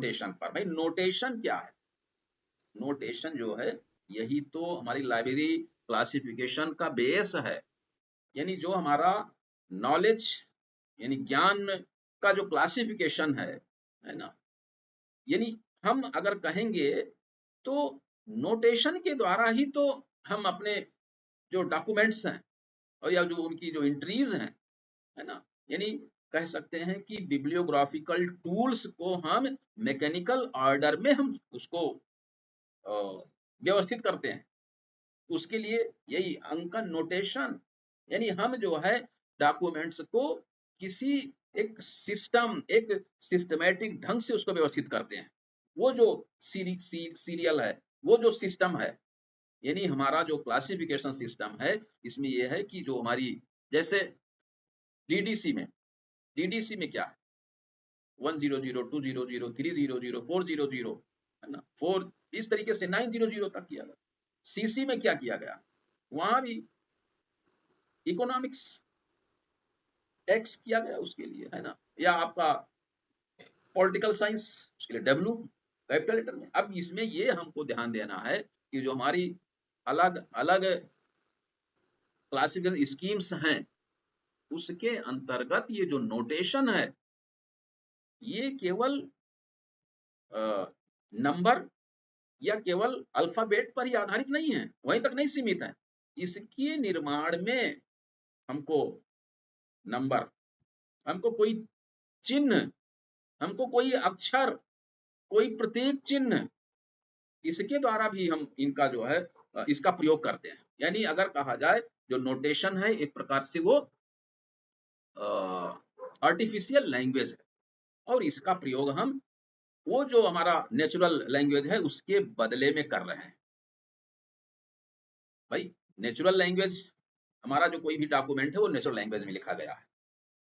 Notation पर। भाई notation क्या है? नोटेशन जो है यही तो हमारी लाइब्रेरी क्लासिफिकेशन का बेस है। यानी जो हमारा नॉलेज यानी ज्ञान का जो क्लासिफिकेशन है ना, यानी हम अगर कहेंगे तो नोटेशन के द्वारा ही तो हम अपने जो डॉक्यूमेंट्स हैं और या जो उनकी जो एंट्रीज हैं, है ना, यानी कह सकते हैं कि बिब्लियोग्राफिकल टूल्स को हम मैकेनिकल ऑर्डर में हम उसको व्यवस्थित करते हैं। उसके लिए यही अंकन नोटेशन, यानी हम जो है डॉक्यूमेंट्स को किसी एक सिस्टम, एक सिस्टमैटिक ढंग से उसको व्यवस्थित करते हैं। वो जो सीरियल है, वो जो सिस्टम है, यानी हमारा जो क्लासिफिकेशन सिस्टम है, इसमें यह है कि जो हमारी जैसे डीडीसी में क्या है, 100, 200, 300, 400, है ना, 4 इस तरीके से 900 तक किया गया। सीसी में क्या किया गया, वहां भी इकोनॉमिक्स एक्स किया गया उसके लिए, है ना, या आपका पॉलिटिकल साइंस उसके लिए डब्ल्यू कैपिटल लेटर में। अब इसमें ये हमको ध्यान देना है कि जो हमारी अलग अलग क्लासिकल स्कीम्स हैं, उसके अंतर्गत ये जो नोटेशन है, ये केवल नंबर या केवल अल्फाबेट पर ही आधारित नहीं है, वहीं तक नहीं सीमित है। इसके निर्माण में हमको नंबर, हमको कोई चिन्ह, हमको कोई अक्षर, कोई प्रतीक चिन्ह, इसके द्वारा भी हम इनका जो है इसका प्रयोग करते हैं। यानी अगर कहा जाए जो नोटेशन है एक प्रकार से वो आर्टिफिशियल लैंग्वेज है, और इसका प्रयोग हम वो जो हमारा नेचुरल लैंग्वेज है उसके बदले में कर रहे हैं। भाई नेचुरल लैंग्वेज, हमारा जो कोई भी डॉक्यूमेंट है वो नेचुरल लैंग्वेज में लिखा गया है,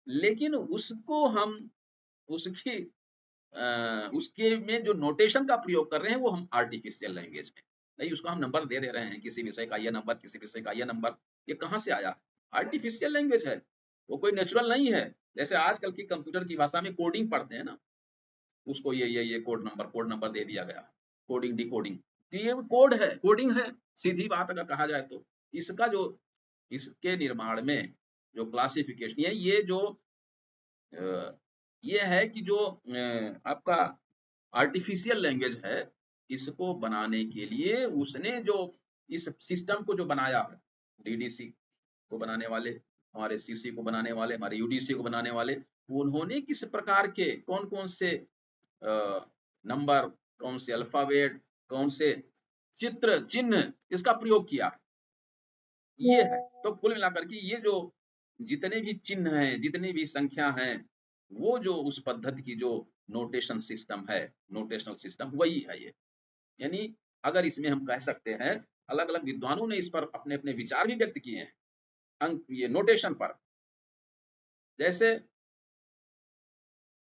लेकिन उसको हम उसकी उसके में जो नोटेशन का प्रयोग कर रहे हैं वो हम आर्टिफिशियल लैंग्वेज में, नहीं उसको हम नंबर दे रहे हैं, किसी विषय का ये नंबर, किसी विषय का ये नंबर, ये कहाँ से आया? आर्टिफिशियल लैंग्वेज है, वो कोई नेचुरल नहीं है। जैसे आजकल की कंप्यूटर की भाषा में कोडिंग पढ़ते हैं ना, उसको ये कोड नंबर दे दिया गया, कोडिंग डिकोडिंग, तो ये कोड है, कोडिंग है, सीधी बात अगर कहा जाए तो। इसका जो इसके निर्माण में जो क्लासिफिकेशन है, ये जो ये है कि जो आपका आर्टिफिशियल लैंग्वेज है, इसको बनाने के लिए उसने जो इस सिस्टम को जो बनाया है, डीडीसी को बनाने वाले, हमारे सीसी को बनाने वाले, हमारे यूडीसी को बनाने वाले, उन्होंने किस प्रकार के कौन-कौन से नंबर, कौन से अल्फाबेट, कौन से चित्र चिन्ह इसका प्रयोग किया, ये है। तो कुल मिलाकर के ये जो जितने भी चिन्ह हैं, जितनी भी संख्या हैं, वो जो उस पद्धति की जो नोटेशन सिस्टम है, नोटेशनल सिस्टम वही है ये। यानी अगर इसमें हम कह सकते हैं, अलग-अलग विद्वानों ने इस पर अपने-अपने विचार भी व्यक्त किए हैं, अंक ये नोटेशन पर। जैसे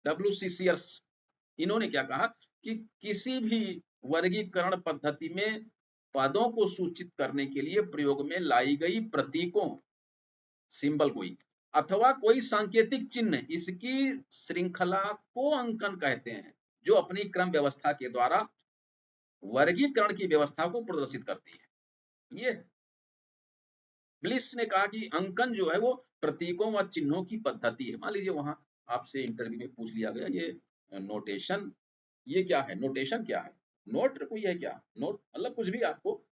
डब्ल्यूसीसीएस, इन्होंने क्या कहा कि किसी भी वर्गीकरण पद्धति में पदों को सूचित करने के लिए प्रयोग में लाई गई प्रतीकों, सिंबल कोई अथवा कोई सांकेतिक चिन्ह, इसकी श्रृंखला को अंकन कहते हैं, जो अपनी क्रम व्यवस्था के द्वारा वर्गीकरण की व्यवस्था को प्रदर्शित करती है। ये ब्लिस ने कहा कि अंकन जो है वो प्रतीकों व चिन्हों की पद्धति है। मान लीजिए वहां आपसे इंटरव्यू में पूछ लिया गया, ये नोटेशन, ये क्या है, नोटेशन क्या है, नोट कोई है क्या, नोट मतलब कुछ भी आपको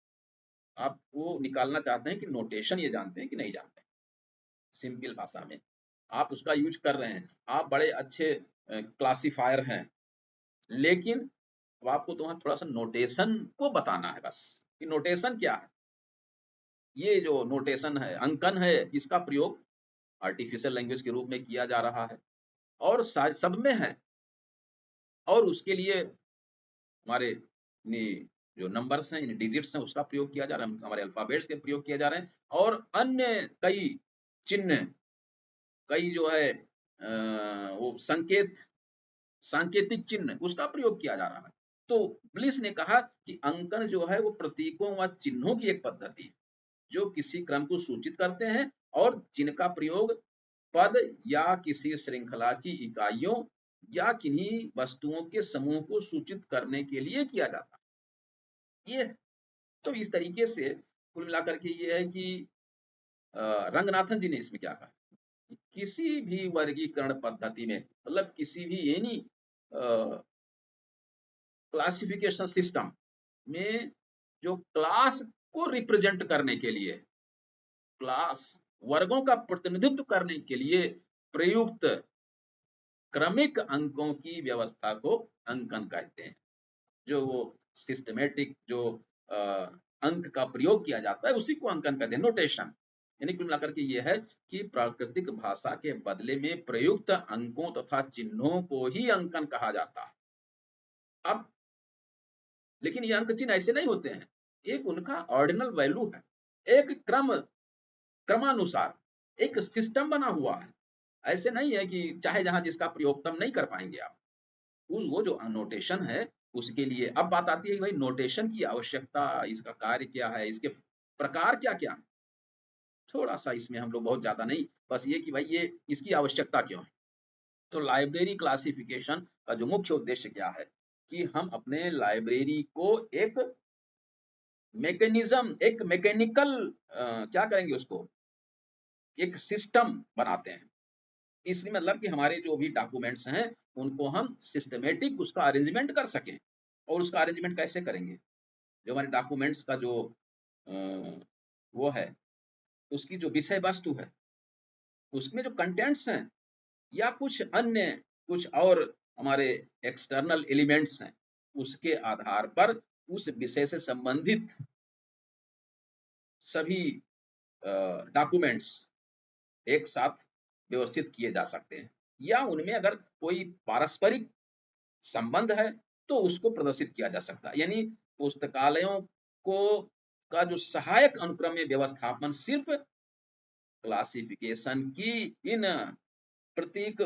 आप वो निकालना चाहते हैं कि नोटेशन ये जानते हैं कि नहीं जानते, सिंपल भाषा में आप उसका यूज कर रहे हैं, आप बड़े अच्छे क्लासिफायर हैं, लेकिन अब आपको तो वहां थोड़ा सा नोटेशन को बताना है बस कि नोटेशन क्या है। ये जो नोटेशन है, अंकन है, इसका प्रयोग आर्टिफिशियल लैंग्वेज के रूप में किया जा रहा है और सब में है, और उसके लिए हमारे जो नंबर्स हैं, डिजिट्स हैं, उसका प्रयोग किया जा रहा है, हमारे अल्फाबेट्स के प्रयोग किए जा रहे हैं, और अन्य कई चिन्ह, कई जो है वो सांकेतिक चिन्ह, उसका प्रयोग किया जा रहा है। तो ब्लिस ने कहा कि अंकन जो है वो प्रतीकों व चिन्हों की एक पद्धति है, जो किसी क्रम को सूचित करते हैं और जिनका प्रयोग पद या किसी श्रृंखला की इकाइयों या किन्हीं वस्तुओं के समूह को सूचित करने के लिए किया जाता है। ये तो इस तरीके से कुल मिलाकर के ये है कि रंगनाथन जी ने इसमें क्या कहा, किसी भी वर्गीकरण पद्धति में, मतलब किसी भी एनी क्लासिफिकेशन सिस्टम में जो क्लास को रिप्रेजेंट करने के लिए, क्लास वर्गों का प्रतिनिधित्व करने के लिए प्रयुक्त क्रमिक अंकों की व्यवस्था को अंकन कहते हैं। जो वो सिस्टमेटिक जो अंक का प्रयोग किया जाता है उसी को अंकन कहते हैं, नोटेशन। यानी कुल मिलाकर के ये है कि प्राकृतिक भाषा के बदले में प्रयुक्त अंकों तथा चिन्हों को ही अंकन कहा जाता है। अब लेकिन ये अंक चिन्ह ऐसे नहीं होते हैं, एक उनका ऑर्डिनल वैल्यू है, एक क्रमानुसार एक सिस्टम बना हुआ है। ऐसे नहीं है कि चाहे जहां जिसका प्रयोग तब नहीं कर पाएंगे आप। वो जो नोटेशन है उसके लिए अब बात आती है कि भाई नोटेशन की आवश्यकता, इसका कार्य क्या है, इसके प्रकार क्या क्या है। थोड़ा सा इसमें हम लोग बहुत ज्यादा नहीं, बस ये कि भाई ये इसकी आवश्यकता क्यों है। तो लाइब्रेरी क्लासिफिकेशन का जो मुख्य उद्देश्य क्या है कि हम अपने लाइब्रेरी को एक मैकेनिज्म, एक मैकेनिकल क्या करेंगे उसको, एक सिस्टम बनाते हैं। इसलिए मतलब कि हमारे जो भी डॉक्यूमेंट्स हैं उनको हम सिस्टमेटिक उसका अरेंजमेंट कर सकें। और उसका अरेंजमेंट कैसे करेंगे, जो हमारे डॉक्यूमेंट्स का जो वो है, उसकी जो विषय वस्तु है, उसमें जो कंटेंट्स हैं या कुछ अन्य कुछ और हमारे एक्सटर्नल एलिमेंट्स हैं, उसके आधार पर उस विषय से संबंधित सभी डॉक्यूमेंट्स एक साथ व्यवस्थित किए जा सकते हैं। या उनमें अगर कोई पारस्परिक संबंध है तो उसको प्रदर्शित किया जा सकता है। यानी पुस्तकालयों को का जो सहायक अनुक्रम में व्यवस्थापन सिर्फ क्लासिफिकेशन की इन प्रतीक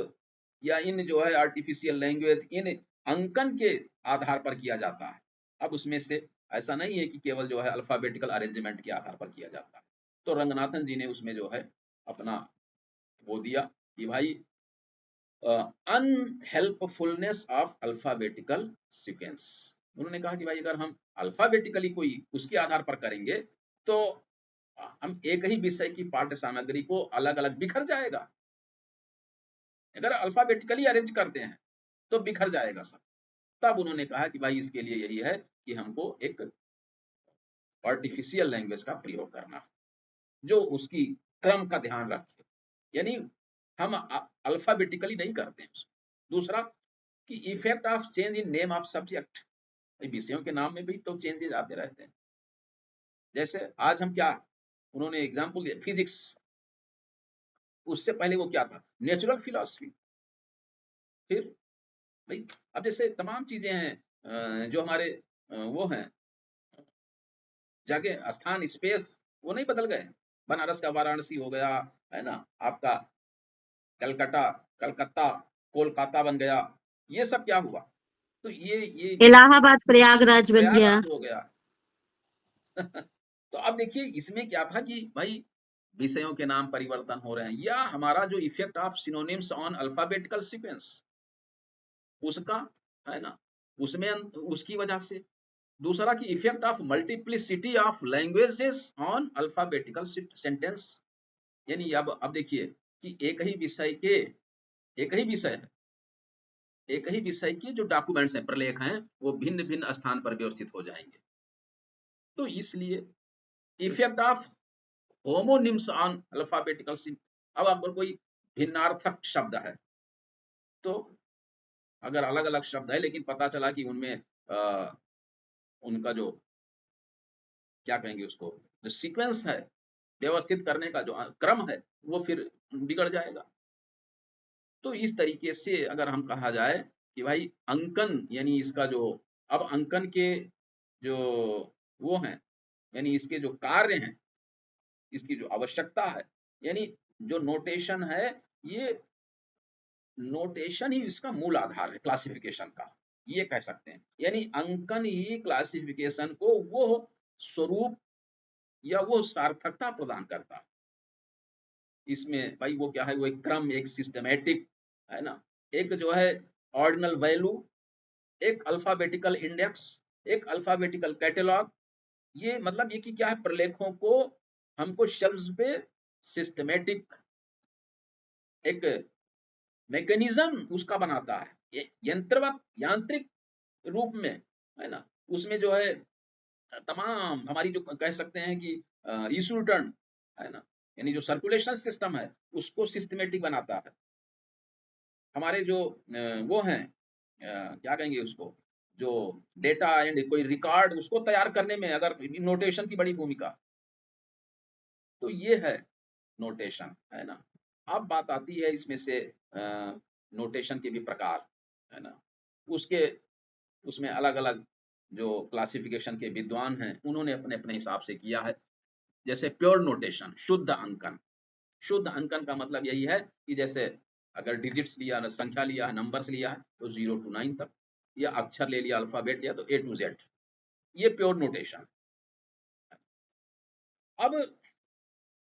या इन जो है आर्टिफिशियल लैंग्वेज, इन अंकन के आधार पर किया जाता है। अब उसमें से ऐसा नहीं है कि केवल जो है अल्फाबेटिकल अरेंजमेंट के आधार पर किया जाता है। तो रंगनाथन जी ने उसमें जो है अपना वो दिया कि भाई अनहेल्पफुलनेस ऑफ अल्फाबेटिकल सीक्वेंस। उन्होंने कहा कि भाई अगर हम अल्फाबेटिकली कोई उसके आधार पर करेंगे तो हम एक ही विषय की पाठ्य सामग्री को अलग अलग बिखर जाएगा। अगर अल्फाबेटिकली अरेंज करते हैं तो बिखर जाएगा सब। तब उन्होंने कहा कि भाई इसके लिए यही है कि हमको एक आर्टिफिशियल लैंग्वेज का प्रयोग करना जो उसकी क्रम का ध्यान रखे। यानी हम अल्फाबेटिकली नहीं करते हैं। दूसरा कि effect of change in name of subject, विषयों के नाम में भी तो चेंजेस आते रहते हैं। जैसे आज हम क्या, उन्होंने एग्जांपल दिया फिजिक्स, उससे पहले वो क्या था, नेचुरल फिलॉसफी। फिर भाई अब जैसे तमाम चीजें हैं जो हमारे वो हैं जगह स्थान स्पेस, वो नहीं बदल गए। बनारस का वाराणसी हो गया है ना, आपका कलकत्ता कलकत्ता कोलकाता बन गया, ये सब क्या हुआ। तो ये इलाहाबाद प्रयागराज बन गया। प्रयागराज हो गया। तो अब देखिए इसमें क्या था कि भाई विषयों के नाम परिवर्तन हो रहे हैं, या हमारा जो effect of synonyms on alphabetical sequence उसका है ना, उसमें उसकी वजह से। दूसरा कि effect of multiplicity of languages on alphabetical sentence. यानी अब देखिए कि एक ही विषय है, एक ही विषय के जो डॉक्यूमेंट्स हैं, प्रलेख हैं, वो भिन्न भिन्न स्थान पर व्यवस्थित हो जाएंगे। तो इसलिए effect of homonyms on alphabetical. अब अगर कोई भिन्नार्थक शब्द है तो अगर अलग अलग शब्द है लेकिन पता चला कि उनमें उनका जो क्या कहेंगे उसको, जो सीक्वेंस है व्यवस्थित करने का जो क्रम है वो फिर बिगड़ जाएगा। तो इस तरीके से अगर हम कहा जाए कि भाई अंकन यानी इसका जो अब अंकन के जो वो हैं, यानी इसके जो कार्य हैं, इसकी जो आवश्यकता है, यानी जो नोटेशन है, ये नोटेशन ही इसका मूल आधार है क्लासिफिकेशन का, ये कह सकते हैं। यानी अंकन ही क्लासिफिकेशन को वो स्वरूप या वो सार्थकता प्रदान करता है। इसमें भाई वो क्या है, वो एक क्रम, एक सिस्टमेटिक है ना, एक जो है ऑर्डिनल वैल्यू, एक अल्फाबेटिकल इंडेक्स, एक अल्फाबेटिकल कैटलॉग। ये मतलब ये कि क्या है, प्रलेखों को हमको शेल्व्स पे सिस्टमेटिक एक मैकेनिज्म उसका बनाता है, यंत्रवत यांत्रिक रूप में, है ना। उसमें जो है तमाम हमारी जो कह सकते हैं कि इशू रिटर्न, है ना, यानी जो सर्कुलेशन सिस्टम है उसको सिस्टमेटिक बनाता है। हमारे जो वो हैं क्या कहेंगे उसको, जो डेटा एंड कोई रिकॉर्ड उसको तैयार करने में अगर नोटेशन की बड़ी भूमिका, तो ये है नोटेशन, है ना। अब बात आती है इसमें से नोटेशन के भी प्रकार, है ना। उसके उसमें अलग-अलग जो क्लासिफिकेशन के विद्वान हैं उन्होंने अपने-अपने हिसाब से किया है। जैसे प्योर नोटेशन, शुद्ध अंकन। शुद्ध अंकन का मतलब यही है कि जैसे अगर डिजिट्स लिया, संख्या लिया है, नंबर्स लिया है तो 0 टू 9 तक, या अक्षर ले लिया, अल्फाबेट लिया तो A टू Z, ये प्योर नोटेशन। अब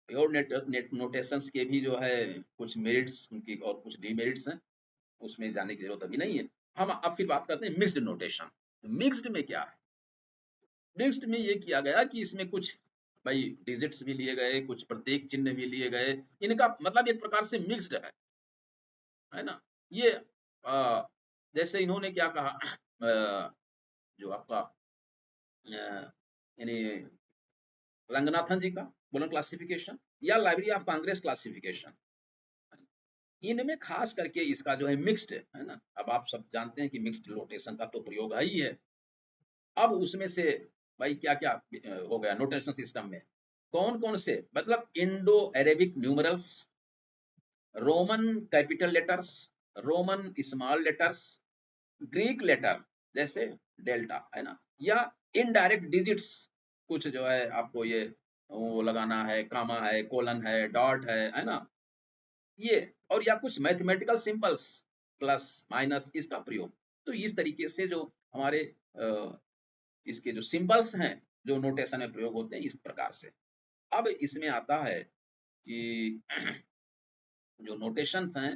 प्योर नेट नोटेशंस के भी जो है कुछ मेरिट्स उनकी और कुछ डिमेरिट्स हैं, उसमें जाने की जरूरत अभी नहीं है। हम अब फिर बात करते हैं मिक्स्ड नोटेशन। मिक्स्ड में क्या है? मिक्स्ड में ये किया गया कि इसमें कुछ भाई डिजिट्स भी लिए गए, कुछ प्रतीक चिन्ह भी लिए गए, इनका मतलब एक प्रकार से मिक्स्ड है ना। ये जैसे इन्होंने क्या कहा, जो आपका यानी रंगनाथन जी का बोलन क्लासिफिकेशन या लाइब्रेरी ऑफ कांग्रेस क्लासिफिकेशन, इनमें खास करके इसका जो है मिक्स्ड है ना। अब आप सब जानते हैं कि मिक्स्ड नोटेशन का तो प्रयोग है ही है। अब उसमें से भाई क्या-क्या हो गया नोटेशन सिस्टम में, कौन-कौन से, मतलब Indo Arabic numerals, Roman capital letters, Roman small letters, Greek letter जैसे डेल्टा, है ना, या इनडायरेक्ट डिजिट्स, कुछ जो है आपको ये वो लगाना है, कामा है, कोलन है, डॉट है ना, ये, और या कुछ मैथमेटिकल सिंबल्स, प्लस माइनस, इसका प्रयोग। तो इस तरीके से जो हमारे इसके जो सिंबल्स हैं जो नोटेशन में प्रयोग होते हैं इस प्रकार से। अब इसमें आता है कि जो नोटेशंस हैं